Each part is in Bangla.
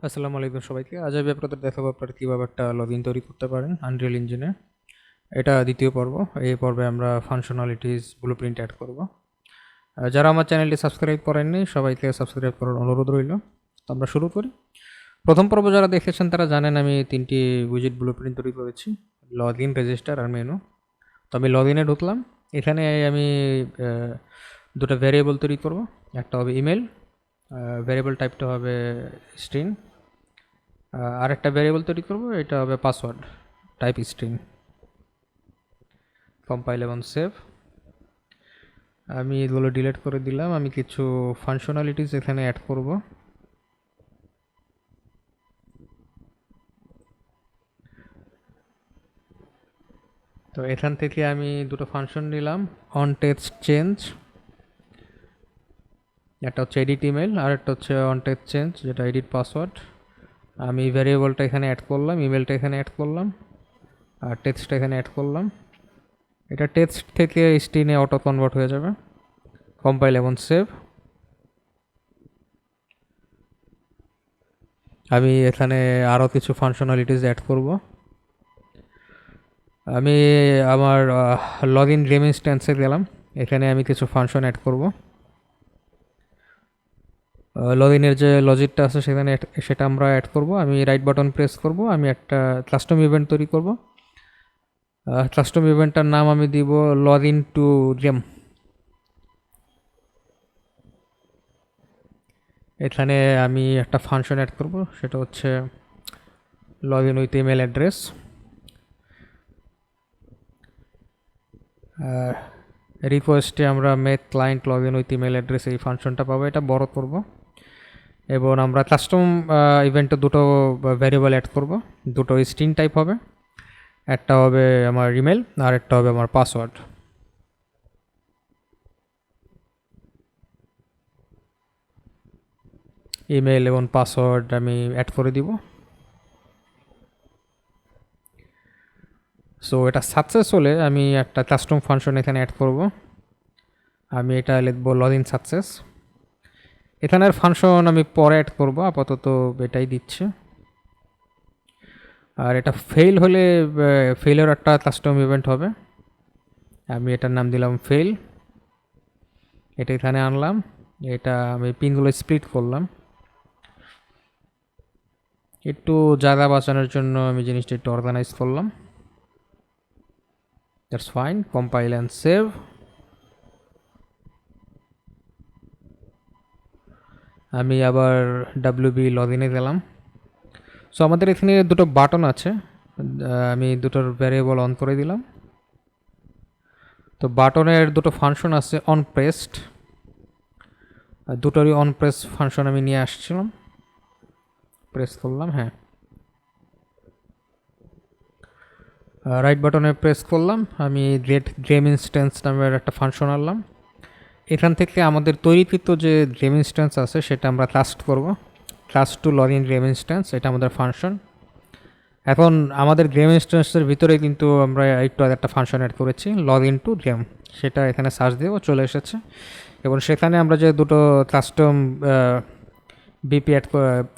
আসসালামু আলাইকুম সবাইকে। আজ আমি আপনাদের দেখাবো আপনারা কীভাবে একটা লগইন তৈরি করতে পারেন আনরিয়েল ইঞ্জিনে। এটা দ্বিতীয় পর্ব। এই পর্বে আমরা ফাংশনালিটিস ব্লুপ্রিন্ট অ্যাড করব। যারা আমার চ্যানেলটি সাবস্ক্রাইব করেননি সবাইকে সাবস্ক্রাইব করার অনুরোধ রইল। তো আমরা শুরু করি। প্রথম পর্ব যারা দেখেছেন তারা জানেন আমি 3টি উইজেট ব্লুপ্রিন্ট তৈরি করেছি, লগইন, রেজিস্টার আর মেনু। তো আমি লগইনে ঢুকলাম। এখানে আমি দুটো ভ্যারিয়েবল তৈরি করব। একটা হবে ইমেল, ভ্যারিয়েবল টাইপটা হবে স্ট্রিং। আরেকটা ভ্যারিয়েবল তৈরি করব, এটা হবে পাসওয়ার্ড, টাইপ স্ট্রিং। কম্পাইল এবং সেভ। আমি এগুলো ডিলিট করে দিলাম। আমি কিছু ফাংশনালিটিস এখানে অ্যাড করব। তো এখান থেকে আমি দুটো ফাংশন নিলাম, অন টেক্সট চেঞ্জ, একটা হচ্ছে এডিট ইমেল আর একটা হচ্ছে অন টেক্সট চেঞ্জ যেটা এডিট পাসওয়ার্ড। আমি ভ্যারিয়েবলটা এখানে অ্যাড করলাম, ইমেলটা এখানে অ্যাড করলাম আর টেক্সটটা এখানে অ্যাড করলাম। এটা টেক্সট থেকে স্ট্রিংয়ে অটো কনভার্ট হয়ে যাবে। কম্পাইল এবং সেভ। আমি এখানে আরও কিছু ফাংশনালিটিস অ্যাড করব। আমি আমার লগইন গেম ইনস্ট্যান্সে গেলাম। এখানে আমি কিছু ফাংশন অ্যাড করব। লগইনের যে লজিকটা আছে সেটা আমরা অ্যাড করব। আমি রাইট বাটন প্রেস করব। আমি একটা কাস্টম ইভেন্ট তৈরি করব। কাস্টম ইভেন্টটার নাম আমি দিব লগইন টু গেম। এখানে আমি একটা ফাংশন অ্যাড করব, সেটা হচ্ছে লগইন উইথ ইমেল অ্যাড্রেস। রিকোয়েস্টে আমরা make client login with email address, এই ফাংশনটা পাবো। এটা বড় করব এবং আমরা কাস্টম ইভেন্টে দুটো ভ্যারিয়েবল অ্যাড করব। দুটো স্ট্রিং টাইপ হবে, একটা হবে আমার ইমেল আর একটা হবে আমার পাসওয়ার্ড। ইমেল এবং পাসওয়ার্ড আমি অ্যাড করে দিব। সো এটা সাকসেস হলে আমি একটা কাস্টম ফাংশন এখানে অ্যাড করব। আমি এটা লিখব লগইন সাকসেস। এখানের ফাংশন আমি পরে অ্যাড করব, আপাতত এটাই দিচ্ছে। আর এটা ফেল হলে ফেলের একটা কাস্টম ইভেন্ট হবে। আমি এটার নাম দিলাম ফেল। এটা এখানে আনলাম। এটা আমি পিনগুলো স্প্লিট করলাম। একটু জায়গা বাঁচানোর জন্য আমি জিনিসটা একটু অর্গানাইজ করলাম। That's fine. Compile and save. আমি আবার ডাব্লিউবি লগইনে গেলাম। সো আমাদের এখানে দুটো বাটন আছে, আমি দুটোর ভ্যারিয়েবল অন করে দিলাম। তো বাটনের দুটো ফাংশন আছে, অন প্রেসড, দুটোরই অন প্রেস ফাংশন আমি নিয়ে আসছিলাম। প্রেস করলাম, হ্যাঁ, রাইট বাটনে প্রেস করলাম। আমি গেট গেম ইনস্ট্যান্স নামের একটা ফাংশন আনলাম। এখান থেকে আমাদের তৈরিকৃত যে গেম ইনস্ট্যান্স আছে সেটা আমরা কাস্ট করব। Cast to login game instance, এটা আমাদের ফাংশন। এখন আমাদের গেম ইনস্ট্যান্সের ভিতরে কিন্তু আমরা একটু আগে একটা ফাংশন অ্যাড করেছি, লগইন টু গেম। সেটা এখানে সার্চ দিয়েও চলে এসেছে এবং সেখানে আমরা যে দুটো কাস্টম বিপি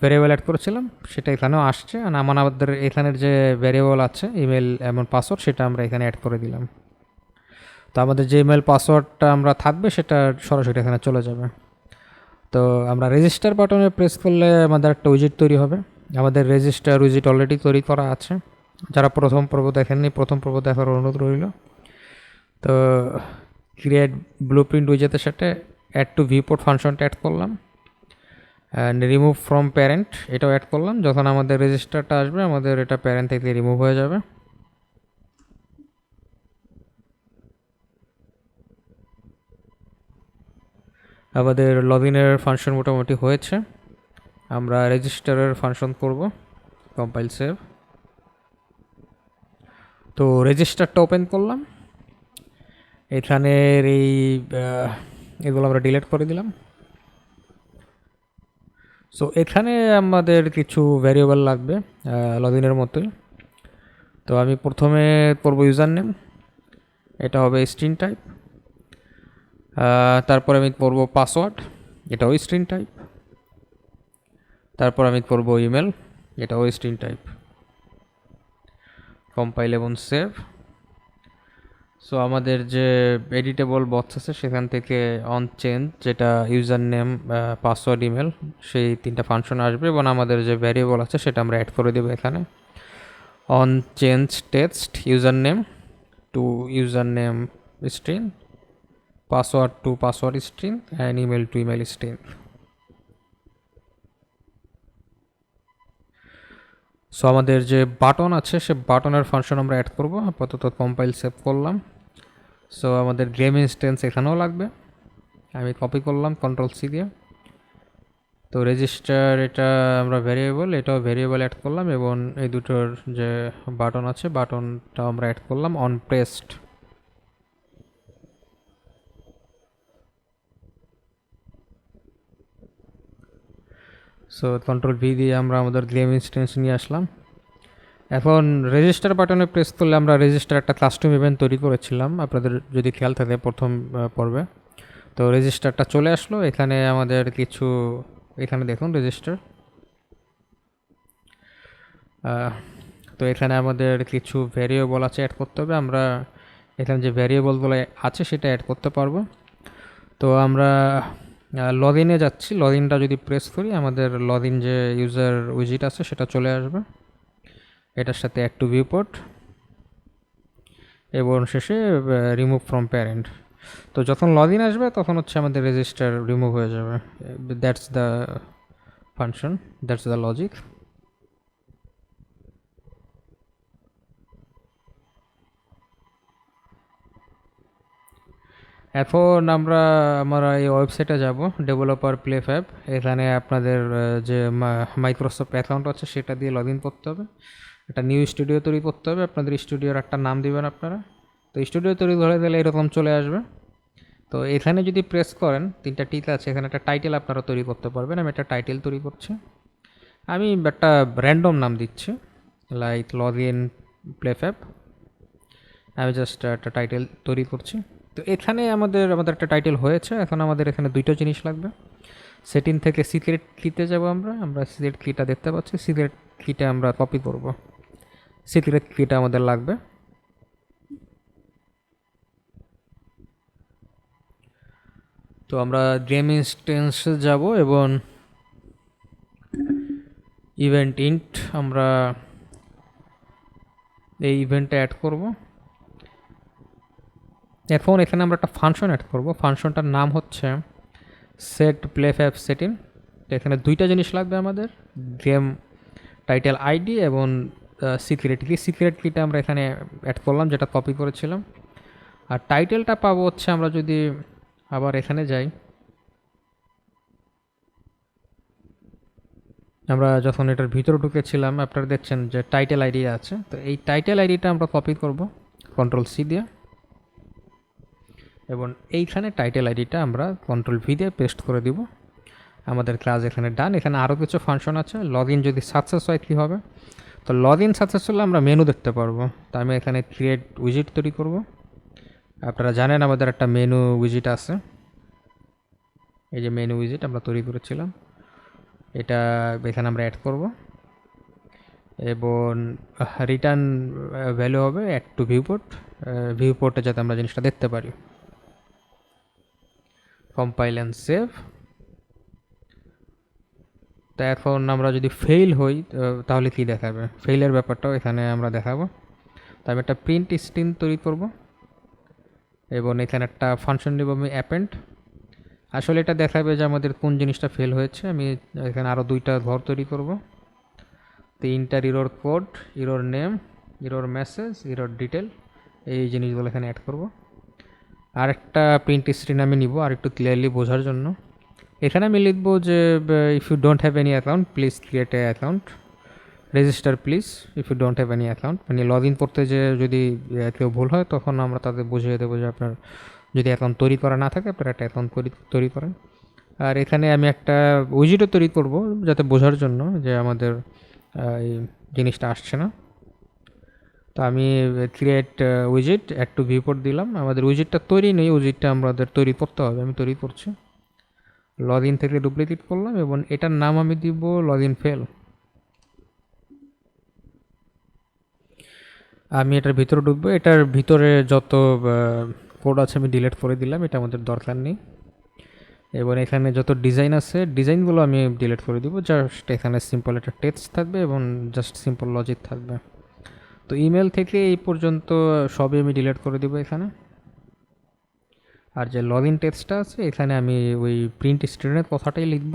ভ্যারিয়েবল অ্যাড করেছিলাম সেটা এখানেও আসছে। আর আমাদের এখানের যে ভ্যারিয়েবল আছে ইমেল এবং পাসওয়ার্ড, সেটা আমরা এখানে অ্যাড করে দিলাম। তো আমাদের যে ইমেল পাসওয়ার্ডটা আমরা থাকবে সেটা সরাসরি এখানে চলে যাবে। তো আমরা রেজিস্টার বাটনে প্রেস করলে আমাদের একটা উইজেট তৈরি হবে। আমাদের রেজিস্টার উইজেট অলরেডি তৈরি করা আছে। যারা প্রথম পর্ব দেখেননি, প্রথম পর্ব দেখার অনুরোধ রইল। তো ক্রিয়েট ব্লুপ্রিন্ট উইজেটের সাথে অ্যাড টু ভিউপোর্ট ফাংশনটা অ্যাড করলাম। অ্যান্ড রিমুভ ফ্রম প্যারেন্ট, এটাও অ্যাড করলাম। যখন আমাদের রেজিস্টারটা আসবে আমাদের এটা প্যারেন্ট থেকে রিমুভ হয়ে যাবে। আমাদের লগইনের ফাংশন মোটামুটি হয়েছে। আমরা রেজিস্টারের ফাংশন করব। Compile save. তো রেজিস্টারটা ওপেন করলাম। এখানের এগুলো আমরা ডিলিট করে দিলাম। সো এখানে আমাদের কিছু ভ্যারিয়েবল লাগবে লগইনের মতোই। তো আমি প্রথমে করব ইউজার নেম, এটা হবে স্ট্রিং টাইপ। তারপরে আমি করব পাসওয়ার্ড, এটাও স্ট্রিং টাইপ। তারপর আমি করব ইমেল, এটাও স্ট্রিং টাইপ। কম্পাইল এবং সেভ। সো আমাদের যে এডিটেবল বক্স আছে সেখান থেকে অন চেঞ্জ, যেটা ইউজার নেম, পাসওয়ার্ড, ইমেল, সেই 3টা ফাংশন আসবে এবং আমাদের যে ভ্যারিয়েবল আছে সেটা আমরা অ্যাড করে দেবো এখানে। On change text user name to user name string, password to password string and email to email string. So আমাদের যে বাটন আছে সে বাটনের ফাংশন আমরা অ্যাড করবো। আপাতত কম্পাইল সেভ করলাম। সো আমাদের গেম ইনস্ট্যান্স এখানেও লাগবে, আমি কপি করলাম Ctrl+C দিয়ে। তো রেজিস্টার এটা আমরা ভ্যারিয়েবল, এটাও ভ্যারিয়েবল অ্যাড করলাম এবং এই দুটোর যে বাটন আছে বাটনটা আমরা অ্যাড করলাম অন প্রেসড। সো Ctrl+V দিয়ে আমরা আমাদের গেম ইনস্ট্যান্স নিয়ে আসলাম। এখন রেজিস্টার বাটনে প্রেস করলে আমরা রেজিস্টার একটা কাস্টম ইভেন্ট তৈরি করেছিলাম, আপনাদের যদি খেয়াল থাকে প্রথম পর্বে। তো রেজিস্টারটা চলে আসলো এখানে আমাদের কিছু, এখানে দেখুন রেজিস্টার। তো এখানে আমাদের কিছু ভ্যারিয়েবল আছে অ্যাড করতে হবে। আমরা এখানে যে ভ্যারিয়েবলগুলো আছে সেটা অ্যাড করতে পারবো। তো আমরা লগ ইনে যাচ্ছি, লগ ইনটা যদি প্রেস করি আমাদের লগ ইন যে ইউজার উইজিট আছে সেটা চলে আসবে, এটার সাথে অ্যাড টু ভিউপোর্ট এবং শেষে রিমুভ ফ্রম প্যারেন্ট। তো যখন লগ ইন আসবে তখন হচ্ছে আমাদের রেজিস্টার রিমুভ হয়ে যাবে। That's the function, that's the logic. এখন আমরা এই ওয়েবসাইটে যাব, ডেভেলপার প্লে ফ্যাব। এখানে আপনাদের যে মাইক্রোসফট অ্যাকাউন্ট আছে সেটা দিয়ে লগ ইন করতে হবে। একটা নিউ স্টুডিও তৈরি করতে হবে, আপনাদের স্টুডিওর একটা নাম দিবেন আপনারা। তো স্টুডিও তৈরি করে দিলে এরকম চলে আসবে। তো এখানে যদি প্রেস করেন 3টা টিক আছে, এখানে একটা টাইটেল আপনারা তৈরি করতে পারবেন। আমি একটা টাইটেল তৈরি করছি, আমি একটা র্যান্ডম নাম দিচ্ছি like log in play fab. আমি জাস্ট একটা টাইটেল তৈরি করছি। তো এখানে আমাদের একটা টাইটেল হয়েছে। এখন আমাদের এখানে 2টা জিনিস লাগবে। সেটিং থেকে সিক্রেট কিতে যাব, আমরা সিক্রেট কিটা দেখতে পাচ্ছি, সিক্রেট কিটা আমরা কপি করব, সিক্রেট কিটা আমাদের লাগবে। তো আমরা গেম ইনস্ট্যান্সে যাব এবং ইভেন্ট ইন্ট আমরা এই ইভেন্টটা অ্যাড করব। এখন এখানে আমরা একটা ফাংশন অ্যাড করব, ফাংশনটার নাম হচ্ছে সেট প্লে ফ্যাব সেটিং। তো এখানে 2টা জিনিস লাগবে আমাদের, গেম টাইটেল আইডি এবং সিক্রেট কি। সিক্রেট কিটা আমরা এখানে অ্যাড করলাম যেটা কপি করেছিলাম। আর টাইটেলটা পাবো হচ্ছে, আমরা যদি আবার এখানে যাই, আমরা যখন এটার ভিতরে ঢুকেছিলাম আপনারা দেখছেন যে টাইটেল আইডি আছে। তো এই টাইটেল আইডিটা আমরা কপি করব Ctrl+C দিয়ে এবং এইখানে টাইটেল আইডিটা আমরা Ctrl+V দিয়ে পেস্ট করে দিব। আমাদের ক্লাস এখানে ডান। এখানে আরও কিছু ফাংশন আছে। লগ ইন যদি সাকসেস হয় কী হবে, তো লগ ইন সাকসেস হলে আমরা মেনু দেখতে পারবো। তো আমি এখানে ক্রিয়েট উইজিট তৈরি করব। আপনারা জানেন আমাদের একটা মেনু উইজিট আছে, এই যে মেনু উইজিট আমরা তৈরি করেছিলাম, এটা এখানে আমরা অ্যাড করব এবং রিটার্ন ভ্যালু হবে অ্যাড টু ভিউপোর্ট, ভিউপোর্টে যাতে আমরা জিনিসটা দেখতে পারি। Compile and save. তো এখন আমরা যদি ফেইল হই তাহলে কি দেখাবে, ফেইলের ব্যাপারটাও এখানে আমরা দেখাবো। তো আমি একটা প্রিন্ট স্ট্রিং তৈরি করব এবং এখানে একটা ফাংশন দেবো আমি অ্যাপেন্ড। আসলে এটা দেখাবে যে আমাদের কোন জিনিসটা ফেল হয়েছে। আমি এখানে আরও 2টা ঘর তৈরি করব। 3টা error code, error name, error message, error detail, এই জিনিসগুলো এখানে অ্যাড করব। আর একটা প্রিন্ট স্ট্রিং আমি নিব আর একটু ক্লিয়ারলি বোঝার জন্য। এখানে আমি লিখবো যে if you don't have any account please create a account, register please if you don't have any account. মানে লগ ইন করতে যে যদি কেউ ভুল হয় তখন আমরা তাদের বুঝিয়ে দেবো যে আপনার যদি অ্যাকাউন্ট তৈরি করা না থাকে আপনারা একটা অ্যাকাউন্ট তৈরি করেন। আর এখানে আমি একটা উইজিটও তৈরি করব যাতে বোঝার জন্য যে আমাদের এই জিনিসটা আসছে না। তো আমি ক্রিয়েট উইজিট অ্যাড টু ভিউপোর্ট দিলাম। আমাদের উইজিটটা তৈরি নেই, উইজিটটা আমাদের তৈরি করতে হবে, আমি তৈরি করছি। লগ ইন থেকে ডুপ্লিকেট করলাম এবং এটার নাম আমি দিব লগ ইন ফেল। আমি এটার ভিতরে ঢুকবো, এটার ভিতরে যত কোড আছে আমি ডিলিট করে দিলাম, এটা আমাদের দরকার নেই। এবং এখানে যত ডিজাইন আছে ডিজাইনগুলো আমি ডিলিট করে দিব, জাস্ট এখানে সিম্পল একটা টেক্সট থাকবে এবং জাস্ট সিম্পল লজিক থাকবে। তো ইমেল থেকে এই পর্যন্ত সবই আমি ডিলিট করে দিব এখানে। আর যে লগ ইন টেক্সটটা আছে এখানে আমি ওই প্রিন্ট স্ক্রিনের কথাটাই লিখব,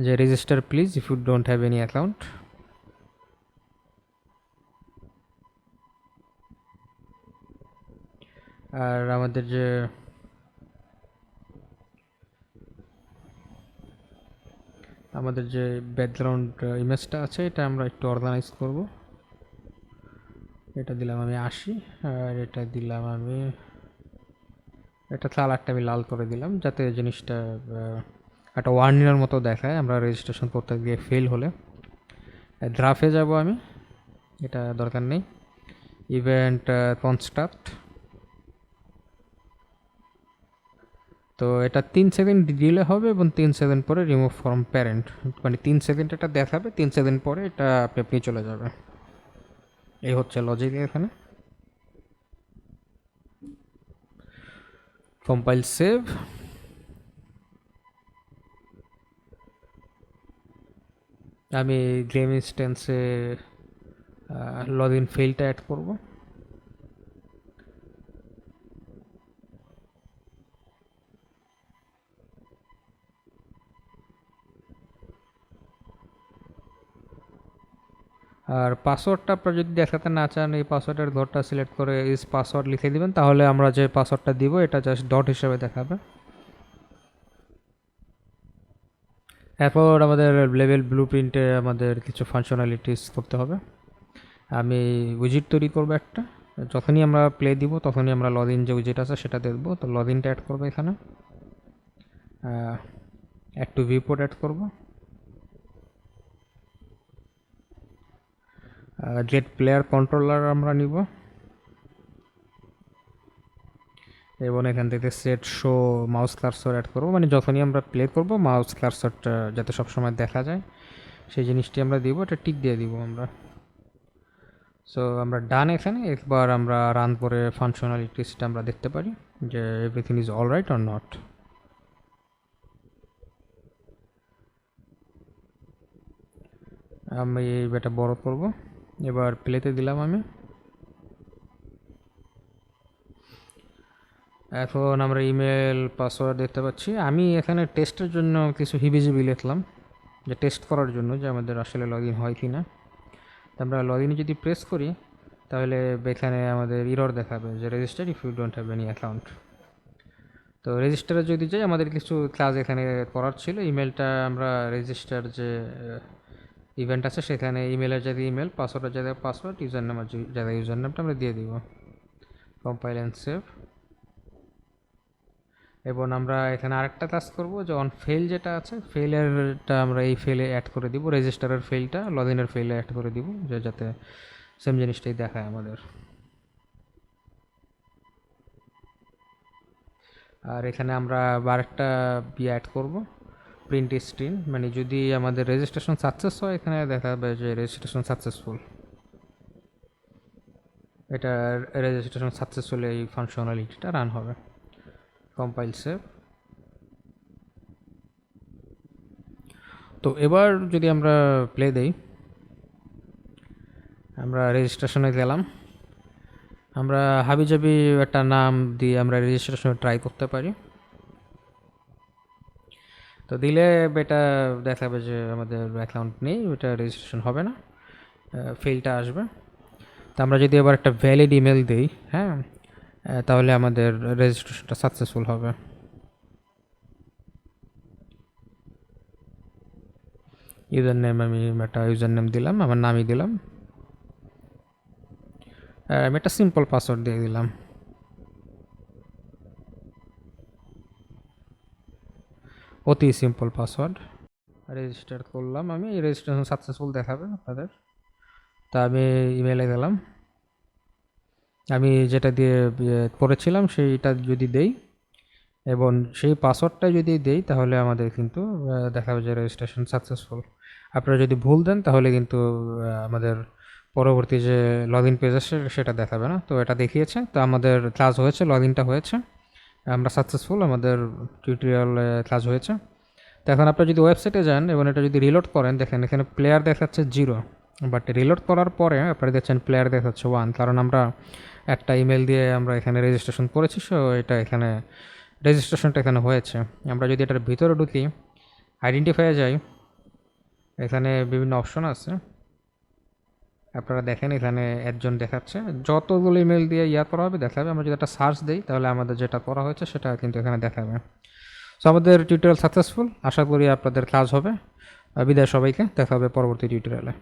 যে register please if you don't have any account. আর আমাদের যে ব্যাকগ্রাউন্ড ইমেজটা আছে এটা আমরা একটু অর্গানাইজ করব। এটা দিলাম আমি 80, আর এটা দিলাম আমি, এটা কালারটা আমি লাল করে দিলাম যাতে জিনিসটা একটা ওয়ার্নিংয়ের মতো দেখায় আমরা রেজিস্ট্রেশন করতে গিয়ে ফেল হলে। গ্রাফে যাব আমি, এটা দরকার নেই। ইভেন্ট কনস্ট্রাক্ট, তো এটা 3 সেকেন্ড দিলে হবে এবং 3 সেকেন্ড পরে রিমুভ ফ্রম প্যারেন্ট, মানে 3 সেকেন্ড এটা দেখাবে, 3 সেকেন্ড পরে এটা আপনি চলে যাবে। এই হচ্ছে লজিক এখানে। Compile save. আমি গেম ইনস্ট্যান্সে লগ ইন ফেলটা অ্যাড করব। আর পাসওয়ার্ডটা আপনারা যদি দেখাতে না চান, এই পাসওয়ার্ডের ঘরটা সিলেক্ট করে ইস পাসওয়ার্ড লিখে দিবেন, তাহলে আমরা যে পাসওয়ার্ডটা দিব এটা জাস্ট ডট হিসেবে দেখাবে। এরপর আমাদের লেভেল ব্লু প্রিন্টে আমাদের কিছু ফাংশনালিটিস করতে হবে। আমি উইজিট তৈরি করবো একটা, যখনই আমরা প্লে দিব তখনই আমরা লগ ইন যে উইজিট আছে সেটা দেখবো। তো লগ ইনটা অ্যাড করবো এখানে, একটু ভিউপোর্ট অ্যাড করবো, গেট প্লেয়ার কন্ট্রোলার আমরা নিব এবং এখান থেকে set show mouse cursor add করবো, মানে যখনই আমরা প্লে করব মাউস কার্সরটা যাতে সবসময় দেখা যায় সেই জিনিসটি আমরা দিব, এটা টিক দিয়ে দিব আমরা। সো আমরা ডান এখানে। একবার আমরা রান করে ফাংশনালিটিসটা আমরা দেখতে পারি যে everything is all right or not. আমি এটা বড় করব, এবার প্লেতে দিলাম আমি। এখন আমরা ইমেল পাসওয়ার্ড দেখতে পাচ্ছি। আমি এখানে টেস্টের জন্য কিছু হিবিজিবি লিখলাম, যে টেস্ট করার জন্য যে আমাদের আসলে লগ ইন হয় কি না। আমরা লগ ইনে যদি প্রেস করি তাহলে এখানে আমাদের ইরর দেখাবে যে register if you don't have any account. তো রেজিস্টারে যদি যাই আমাদের কিছু কাজ এখানে করার ছিল। ইমেলটা আমরা রেজিস্টার যে ইভেন্ট আছে সেখানে ইমেলের যাতে ইমেল, পাসওয়ার্ডের যাতে পাসওয়ার্ড, ইউজার নাম যাতে ইউজার নামটা আমরা দিয়ে দিব। Compile and save. এবং আমরা এখানে আরেকটা কাজ করব, যে অন ফেল যেটা আছে ফেলেরটা আমরা এই ফেলে অ্যাড করে দিব, রেজিস্টারের ফেলটা লগ ইনের ফেলে অ্যাড করে দিব, যে যাতে সেম জিনিসটাই দেখায় আমাদের। আর এখানে আমরা আরেকটা অ্যাড করব, প্রিন্ট স্ক্রিন, মানে যদি আমাদের রেজিস্ট্রেশন সাকসেস হয় এখানে দেখাবে যে রেজিস্ট্রেশন সাকসেসফুল। এটা রেজিস্ট্রেশন সাকসেসফুল, এই ফাংশনালিটিটা রান হবে। Compile save. তো এবার যদি আমরা প্লে দেই, আমরা রেজিস্ট্রেশনে গেলাম, আমরা হাবিজাবি একটা নাম দিয়ে আমরা রেজিস্ট্রেশনে ট্রাই করতে পারি। তো দিলে এটা দেখাবে যে আমাদের অ্যাকাউন্ট নেই, ওটা রেজিস্ট্রেশন হবে না, ফেলটা আসবে। তো আমরা যদি এবার একটা ভ্যালিড ইমেল দিই, হ্যাঁ, তাহলে আমাদের রেজিস্ট্রেশনটা সাকসেসফুল হবে। ইউজার নেম আমি একটা ইউজার নেম দিলাম, আমার নামই দিলাম, আমি একটা সিম্পল পাসওয়ার্ড দিয়ে দিলাম। অতি সিম্পল পাসওয়ার্ড রেজিস্টার করলাম আমি, রেজিস্ট্রেশন সাকসেসফুল দেখাবে আপনাদের। তা আমি ইমেলে গেলাম, আমি যেটা দিয়ে করেছিলাম সেইটা যদি দেই, এবং সেই পাসওয়ার্ডটা যদি দেই তাহলে আমাদের কিন্তু দেখাবে যে রেজিস্ট্রেশন সাকসেসফুল। আপনারা যদি ভুল দেন তাহলে কিন্তু আমাদের পরবর্তী যে লগ ইন পেজ আসে সেটা দেখাবে না। তো এটা দেখিয়েছে, তো আমাদের ক্লাস হয়েছে, লগ ইনটা হয়েছে, আমরা সাকসেসফুল, আমাদের টিউটোরিয়াল ক্লাস হয়েছে। তো এখন আপনারা যদি ওয়েবসাইটে যান এবং এটা যদি রিলোড করেন, দেখেন এখানে প্লেয়ার দেখাচ্ছে 0, বাট রিলোড করার পরে আপনারা দেখছেন প্লেয়ার দেখাচ্ছে 1, কারণ আমরা একটা ইমেল দিয়ে আমরা এখানে রেজিস্ট্রেশন করেছি, সো এটা এখানে রেজিস্ট্রেশনটা এখানে হয়েছে। আমরা যদি এটার ভিতরে ঢুকি, আইডেন্টিফাইয়ে যাই, এখানে বিভিন্ন অপশন আছে, আপনারা দেখেন এখানে একজন দেখাচ্ছে, যতগুলো ইমেল দিয়ে করা হবে দেখাবে। আমরা যদি একটা সার্চ দিই তাহলে আমাদের যেটা করা হয়েছে সেটা কিন্তু এখানে দেখাবে। সো আমাদের টিউটোরিয়াল সাকসেসফুল, আশা করি আপনাদের কাজ হবে। বিদায় সবাইকে, দেখা হবে পরবর্তী টিউটোরিয়ালে।